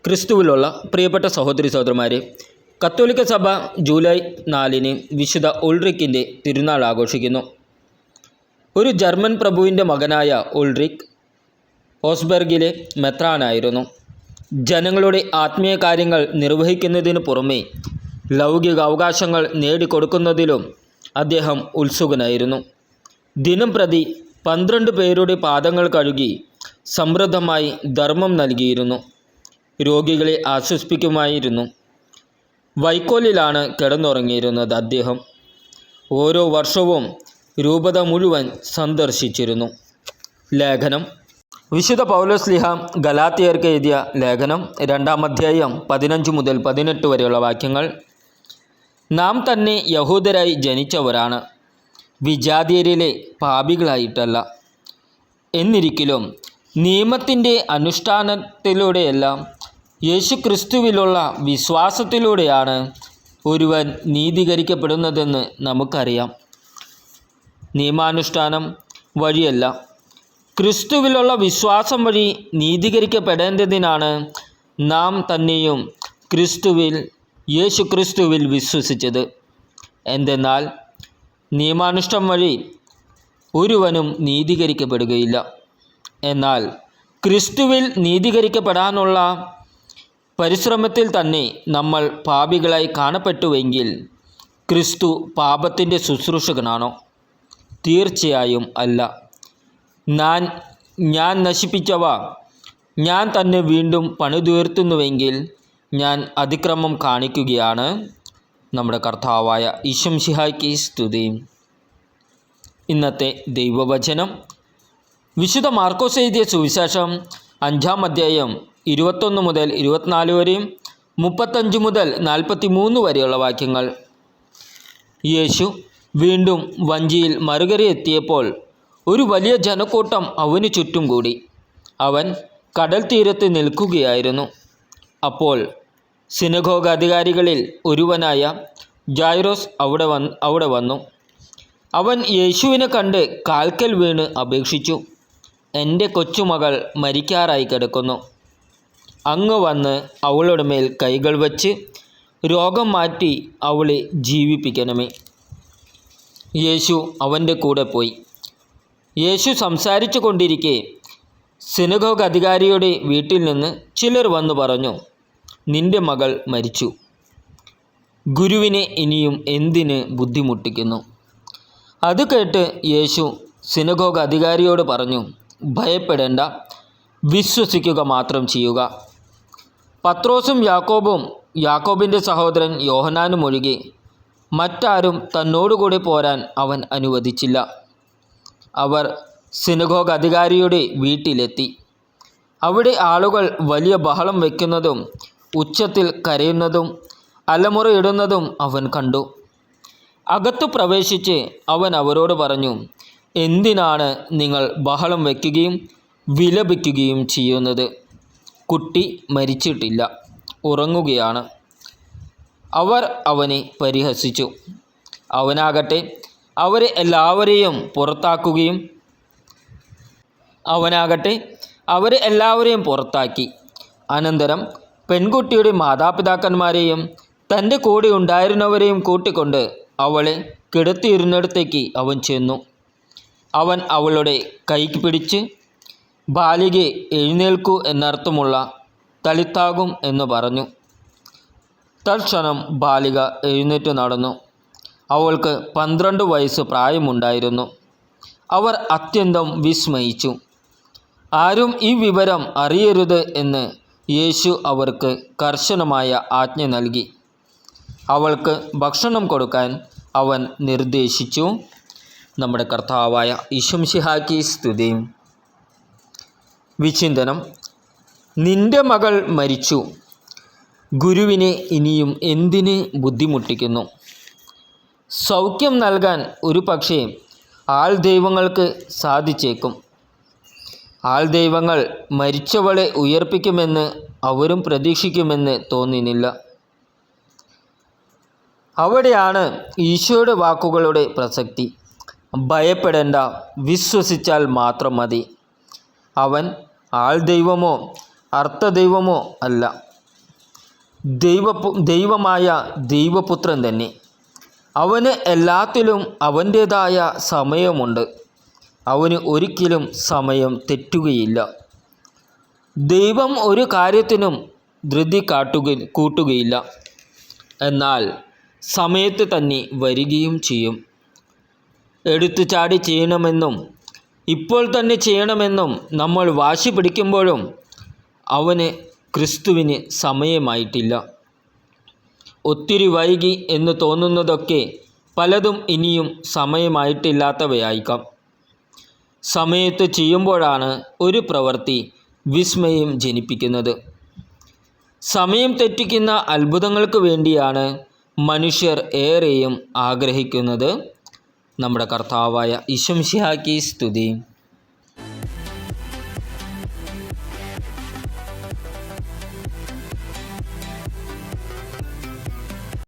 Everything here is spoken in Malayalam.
ക്രിസ്തുവിലുള്ള പ്രിയപ്പെട്ട സഹോദരി സഹോദരന്മാരെ, കത്തോലിക്ക സഭ ജൂലൈ 4 വിശുദ്ധ ഉൾറിക്കിൻ്റെ തിരുനാൾ ആഘോഷിക്കുന്നു. ഒരു ജർമ്മൻ പ്രഭുവിൻ്റെ മകനായ ഉൾറിക്ക് ഓസ്ബർഗിലെ മെത്രാനായിരുന്നു. ജനങ്ങളുടെ ആത്മീയ കാര്യങ്ങൾ നിർവഹിക്കുന്നതിനു പുറമെ ലൗകിക അവകാശങ്ങൾ നേടിക്കൊടുക്കുന്നതിലും അദ്ദേഹം ഉത്സുകനായിരുന്നു. ദിനം പ്രതി 12 പേരുടെ പാദങ്ങൾ കഴുകി സമൃദ്ധമായി ധർമ്മം നൽകിയിരുന്നു. രോഗികളെ ആശ്വസിപ്പിക്കുമായിരുന്നു. വൈക്കോലിലാണ് കിടന്നുറങ്ങിയിരുന്നത് അദ്ദേഹം. ഓരോ വർഷവും രൂപത മുഴുവൻ സന്ദർശിച്ചിരുന്നു. ലേഖനം വിശുദ്ധ പൗലോസ്ലീഹ ഗലാത്യർക്ക് എഴുതിയ ലേഖനം 2-ാം അധ്യായം 15 മുതൽ 18 വരെയുള്ള വാക്യങ്ങൾ. നാം തന്നെ യഹൂദരായി ജനിച്ചവരാണ്, വിജാതിയരിലെ പാപികളായിട്ടല്ല. എന്നിരിക്കലും നിയമത്തിൻ്റെ അനുഷ്ഠാനത്തിലൂടെയല്ല, യേശുക്രിസ്തുവിലുള്ള വിശ്വാസത്തിലൂടെയാണ് ഒരുവൻ നീതീകരിക്കപ്പെടുന്നതെന്ന് നമുക്കറിയാം. നിയമാനുഷ്ഠാനം വഴിയല്ല, ക്രിസ്തുവിലുള്ള വിശ്വാസം വഴി നീതീകരിക്കപ്പെടേണ്ടതിനാണ് നാം തന്നെയും യേശുക്രിസ്തുവിൽ വിശ്വസിച്ചത്. എന്തെന്നാൽ നിയമാനുഷ്ഠാനം വഴി ഒരുവനും നീതീകരിക്കപ്പെടുകയില്ല. എന്നാൽ ക്രിസ്തുവിൽ നീതീകരിക്കപ്പെടാനുള്ള പരിശ്രമത്തിൽ തന്നെ നമ്മൾ പാപികളായി കാണപ്പെട്ടുവെങ്കിൽ ക്രിസ്തു പാപത്തിൻ്റെ ശുശ്രൂഷകനാണോ? തീർച്ചയായും അല്ല. ഞാൻ നശിപ്പിച്ചവ ഞാൻ തന്നെ വീണ്ടും പണിതുയർത്തുന്നുവെങ്കിൽ ഞാൻ അതിക്രമം കാണിക്കുകയാണ്. നമ്മുടെ കർത്താവായ ഈശോമിശിഹായ്ക്ക് സ്തുതി. ഇന്നത്തെ ദൈവവചനം വിശുദ്ധ മാർക്കോസ് എഴുതിയ സുവിശേഷം 5-ാം അധ്യായം 21 മുതൽ 24 വരെയും 35 മുതൽ 43 വരെയുള്ള വാക്യങ്ങൾ. യേശു വീണ്ടും വഞ്ചിയിൽ മറുകരയെത്തിയപ്പോൾ ഒരു വലിയ ജനക്കൂട്ടം അവന് ചുറ്റും കൂടി. അവൻ കടൽ തീരത്ത് നിൽക്കുകയായിരുന്നു. അപ്പോൾ സിനഗോഗ് അധികാരികളിൽ ഒരുവനായ ജായിറോസ് അവിടെ വന്നു. അവൻ യേശുവിനെ കണ്ട് കാൽക്കൽ വീണ് അപേക്ഷിച്ചു, എൻ്റെ കൊച്ചുമകൾ മരിക്കാറായി കിടക്കുന്നു. അങ്ങ് വന്ന് അവളുടെ മേൽ കൈകൾ വച്ച് രോഗം മാറ്റി അവളെ ജീവിപ്പിക്കണമേ. യേശു അവൻ്റെ കൂടെ പോയി. യേശു സംസാരിച്ചു കൊണ്ടിരിക്കെ സിനഗോഗ് അധികാരിയുടെ വീട്ടിൽ നിന്ന് ചിലർ വന്നു പറഞ്ഞു, നിന്റെ മകൾ മരിച്ചു. ഗുരുവിനെ ഇനിയും എന്തിന് ബുദ്ധിമുട്ടിക്കുന്നു? അത് കേട്ട് യേശു സിനഗോഗ് അധികാരിയോട് പറഞ്ഞു, ഭയപ്പെടേണ്ട, വിശ്വസിക്കുക മാത്രം ചെയ്യുക. പത്രോസും യാക്കോബിൻ്റെ സഹോദരൻ യോഹന്നാനും ഒഴികെ മറ്റാരും തന്നോടുകൂടെ പോരാൻ അവൻ അനുവദിച്ചില്ല. അവർ സിനഗോഗ് അധികാരിയുടെ വീട്ടിലെത്തി. അവിടെ ആളുകൾ വലിയ ബഹളം വയ്ക്കുന്നതും ഉച്ചത്തിൽ കരയുന്നതും അലമുറയിടുന്നതും അവൻ കണ്ടു. അകത്തു പ്രവേശിച്ച് അവൻ അവരോട് പറഞ്ഞു, എന്തിനാണ് നിങ്ങൾ ബഹളം വയ്ക്കുകയും വിലപിക്കുകയും ചെയ്യുന്നത്? കുട്ടി മരിച്ചിട്ടില്ല, ഉറങ്ങുകയാണ്. അവർ അവനെ പരിഹസിച്ചു. അവനാകട്ടെ അവരെ എല്ലാവരെയും പുറത്താക്കി. അനന്തരം പെൺകുട്ടിയുടെ മാതാപിതാക്കന്മാരെയും തൻ്റെ കൂടെ ഉണ്ടായിരുന്നവരെയും കൂട്ടിക്കൊണ്ട് അവളെ കിടത്തിയിരുന്നിടത്തേക്ക് അവൻ ചെന്നു. അവൻ അവളുടെ കൈ പിടിച്ച്, ബാലികെ എഴുന്നേൽക്കൂ എന്നർത്ഥമുള്ള തളിത്താകും എന്ന് പറഞ്ഞു. തൽക്ഷണം ബാലിക എഴുന്നേറ്റ് നടന്നു. അവൾക്ക് 12 വയസ്സ് പ്രായമുണ്ടായിരുന്നു. അവർ അത്യന്തം വിസ്മയിച്ചു. ആരും ഈ വിവരം അറിയരുത് എന്ന് യേശു അവർക്ക് കർശനമായ ആജ്ഞ നൽകി. അവൾക്ക് ഭക്ഷണം കൊടുക്കാൻ അവൻ നിർദ്ദേശിച്ചു. നമ്മുടെ കർത്താവായ ഈശോമിശിഹായ്ക്ക് സ്തുതി. വിചിന്തനം: നിന്റെ മകൾ മരിച്ചു, ഗുരുവിനെ ഇനിയും എന്തിന് ബുദ്ധിമുട്ടിക്കുന്നു? സൗഖ്യം നൽകാൻ ഒരു പക്ഷേ ആൾദൈവങ്ങൾക്ക് സാധിച്ചേക്കും. ആൾദൈവങ്ങൾ മരിച്ചവളെ ഉയർപ്പിക്കുമെന്ന് അവരും പ്രതീക്ഷിക്കുമെന്ന് തോന്നുന്നില്ല. അവിടെയാണ് ഈശോയുടെ വാക്കുകളുടെ പ്രസക്തി. ഭയപ്പെടേണ്ട, വിശ്വസിച്ചാൽ മാത്രം മതി. അവൻ ആൾദൈവമോ അർത്ഥദൈവമോ അല്ല, ദൈവമായ ദൈവപുത്രൻ തന്നെ. അവന് എല്ലാത്തിലും അവൻ്റേതായ സമയമുണ്ട്. അവന് ഒരിക്കലും സമയം തെറ്റുകയില്ല. ദൈവം ഒരു കാര്യത്തിനും ധൃതി കൂട്ടുകയില്ല. എന്നാൽ സമയത്ത് തന്നെ വരികയും ചെയ്യും. എടുത്തുചാടി ചെയ്യണമെന്നും ഇപ്പോൾ തന്നെ ചെയ്യണമെന്നും നമ്മൾ വാശി പിടിക്കുമ്പോഴും ക്രിസ്തുവിന് സമയമായിട്ടില്ല. ഒത്തിരി വൈകി എന്ന് തോന്നുന്നതൊക്കെ പലതും ഇനിയും സമയമായിട്ടില്ലാത്തവയായിരിക്കാം. സമയത്ത് ചെയ്യുമ്പോഴാണ് ഒരു പ്രവൃത്തി വിസ്മയം ജനിപ്പിക്കുന്നത്. സമയം തെറ്റിക്കുന്ന അത്ഭുതങ്ങൾക്ക് വേണ്ടിയാണ് മനുഷ്യർ ഏറെയും ആഗ്രഹിക്കുന്നത്. നമ്മുടെ കർത്താവായ ഈശോ മിശിഹായ്ക്ക് സ്തുതി.